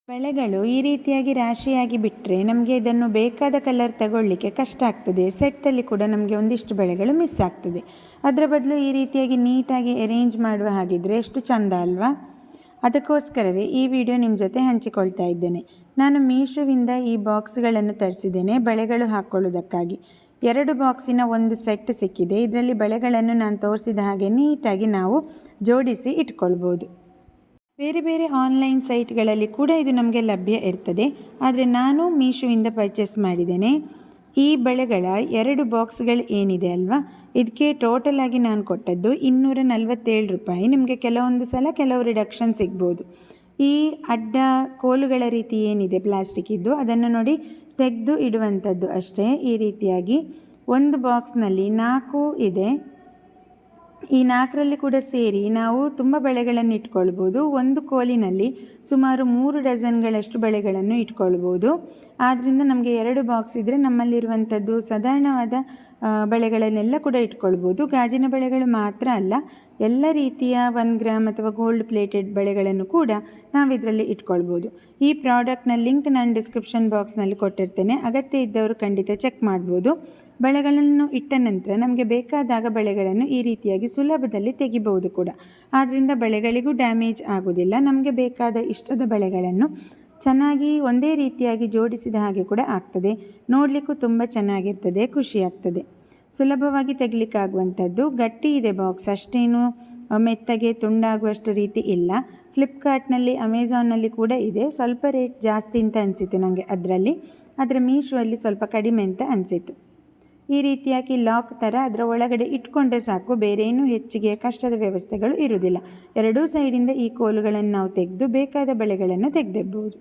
ಬಳೆಗಳು ಈ ರೀತಿಯಾಗಿ ರಾಶಿಯಾಗಿ ಬಿಟ್ಟರೆ ನಮಗೆ ಇದನ್ನು ಬೇಕಾದ ಕಲರ್ ತಗೊಳ್ಳಿಕ್ಕೆ ಕಷ್ಟ ಆಗ್ತದೆ. ಸೆಟ್ಟಲ್ಲಿ ಕೂಡ ನಮಗೆ ಒಂದಿಷ್ಟು ಬಳೆಗಳು ಮಿಸ್ ಆಗ್ತದೆ. ಅದರ ಬದಲು ಈ ರೀತಿಯಾಗಿ ನೀಟಾಗಿ ಅರೇಂಜ್ ಮಾಡುವ ಹಾಗಿದ್ರೆ ಎಷ್ಟು ಚಂದ ಅಲ್ವಾ? ಅದಕ್ಕೋಸ್ಕರವೇ ಈ ವಿಡಿಯೋ ನಿಮ್ಮ ಜೊತೆ ಹಂಚಿಕೊಳ್ತಾ ಇದ್ದೇನೆ. ನಾನು ಮೀಶೋವಿಂದ ಈ ಬಾಕ್ಸ್ಗಳನ್ನು ತರಿಸಿದ್ದೇನೆ ಬಳೆಗಳು ಹಾಕ್ಕೊಳ್ಳೋದಕ್ಕಾಗಿ. 2 ಬಾಕ್ಸಿನ ಒಂದು ಸೆಟ್ ಸಿಕ್ಕಿದೆ. ಇದರಲ್ಲಿ ಬಳೆಗಳನ್ನು ನಾನು ತೋರಿಸಿದ ಹಾಗೆ ನೀಟಾಗಿ ನಾವು ಜೋಡಿಸಿ ಇಟ್ಕೊಳ್ಬೋದು. ಬೇರೆ ಬೇರೆ ಆನ್ಲೈನ್ ಸೈಟ್ಗಳಲ್ಲಿ ಕೂಡ ಇದು ನಮಗೆ ಲಭ್ಯ ಇರ್ತದೆ. ಆದರೆ ನಾನು ಮೀಶೋವಿಂದ ಪರ್ಚೇಸ್ ಮಾಡಿದ್ದೇನೆ. ಈ ಬಳೆಗಳ 2 ಬಾಕ್ಸ್ಗಳು ಏನಿದೆ ಅಲ್ವಾ, ಇದಕ್ಕೆ ಟೋಟಲ್ ಆಗಿ ನಾನು ಕೊಟ್ಟದ್ದು 247 ರೂಪಾಯಿ. ನಿಮಗೆ ಕೆಲವೊಂದು ಸಲ ಕೆಲವು ರಿಡಕ್ಷನ್ ಸಿಗ್ಬೋದು. ಈ ಅಡ್ಡ ಕೋಲುಗಳ ರೀತಿ ಏನಿದೆ ಪ್ಲಾಸ್ಟಿಕ್ ಇದ್ದು ಅದನ್ನು ನೋಡಿ ತೆಗೆದು ಇಡುವಂಥದ್ದು ಅಷ್ಟೇ. ಈ ರೀತಿಯಾಗಿ ಒಂದು ಬಾಕ್ಸ್ನಲ್ಲಿ 4 ಇದೆ. ಈ 4ರಲ್ಲಿ ಕೂಡ ಸೇರಿ ನಾವು ತುಂಬ ಬಳೆಗಳನ್ನು ಇಟ್ಕೊಳ್ಬೋದು. ಒಂದು ಕೋಲಿನಲ್ಲಿ ಸುಮಾರು 3 ಡಜನ್ಗಳಷ್ಟು ಬಳೆಗಳನ್ನು ಇಟ್ಕೊಳ್ಬೋದು. ಆದ್ದರಿಂದ ನಮಗೆ 2 ಬಾಕ್ಸ್ ಇದ್ದರೆ ನಮ್ಮಲ್ಲಿರುವಂಥದ್ದು ಸಾಧಾರಣವಾದ ಬಳೆಗಳನ್ನೆಲ್ಲ ಕೂಡ ಇಟ್ಕೊಳ್ಬೋದು. ಗಾಜಿನ ಬಳೆಗಳು ಮಾತ್ರ ಅಲ್ಲ, ಎಲ್ಲ ರೀತಿಯ 1 ಗ್ರಾಮ್ ಅಥವಾ ಗೋಲ್ಡ್ ಪ್ಲೇಟೆಡ್ ಬಳೆಗಳನ್ನು ಕೂಡ ನಾವು ಇದರಲ್ಲಿ ಇಟ್ಕೊಳ್ಬೋದು. ಈ ಪ್ರಾಡಕ್ಟ್ನ ಲಿಂಕ್ ನಾನು ಡಿಸ್ಕ್ರಿಪ್ಷನ್ ಬಾಕ್ಸ್ನಲ್ಲಿ ಕೊಟ್ಟಿರ್ತೇನೆ. ಅಗತ್ಯ ಇದ್ದವರು ಖಂಡಿತ ಚೆಕ್ ಮಾಡ್ಬೋದು. ಬಳೆಗಳನ್ನು ಇಟ್ಟ ನಂತರ ನಮಗೆ ಬೇಕಾದಾಗ ಬಳೆಗಳನ್ನು ಈ ರೀತಿಯಾಗಿ ಸುಲಭದಲ್ಲಿ ತೆಗಿಬಹುದು ಕೂಡ. ಆದ್ದರಿಂದ ಬಳೆಗಳಿಗೂ ಡ್ಯಾಮೇಜ್ ಆಗೋದಿಲ್ಲ. ನಮಗೆ ಬೇಕಾದ ಇಷ್ಟದ ಬಳೆಗಳನ್ನು ಚೆನ್ನಾಗಿ ಒಂದೇ ರೀತಿಯಾಗಿ ಜೋಡಿಸಿದ ಹಾಗೆ ಕೂಡ ಆಗ್ತದೆ. ನೋಡಲಿಕ್ಕೂ ತುಂಬ ಚೆನ್ನಾಗಿರ್ತದೆ, ಖುಷಿಯಾಗ್ತದೆ. ಸುಲಭವಾಗಿ ತೆಗಿಲಿಕ್ಕಾಗುವಂಥದ್ದು. ಗಟ್ಟಿ ಇದೆ ಬಾಕ್ಸ್, ಅಷ್ಟೇನು ಮೆತ್ತಗೆ ತುಂಡಾಗುವಷ್ಟು ರೀತಿ ಇಲ್ಲ. ಫ್ಲಿಪ್ಕಾರ್ಟ್ನಲ್ಲಿ, ಅಮೆಝಾನ್ನಲ್ಲಿ ಕೂಡ ಇದೆ. ಸ್ವಲ್ಪ ರೇಟ್ ಜಾಸ್ತಿ ಅಂತ ಅನಿಸಿತು ನನಗೆ ಅದರಲ್ಲಿ. ಆದರೆ ಮೀಶೋಲ್ಲಿ ಸ್ವಲ್ಪ ಕಡಿಮೆ ಅಂತ ಅನಿಸಿತು. ಈ ರೀತಿಯಾಗಿ ಲಾಕ್ ಥರ ಅದರ ಒಳಗಡೆ ಇಟ್ಕೊಂಡ್ರೆ ಸಾಕು, ಬೇರೆ ಏನೂ ಹೆಚ್ಚಿಗೆ ಕಷ್ಟದ ವ್ಯವಸ್ಥೆಗಳು ಇರುವುದಿಲ್ಲ. 2 ಸೈಡಿಂದ ಈ ಕೋಲುಗಳನ್ನು ನಾವು ತೆಗೆದು ಬೇಕಾದ ಬಳೆಗಳನ್ನು ತೆಗೆದಿರ್ಬೋದು.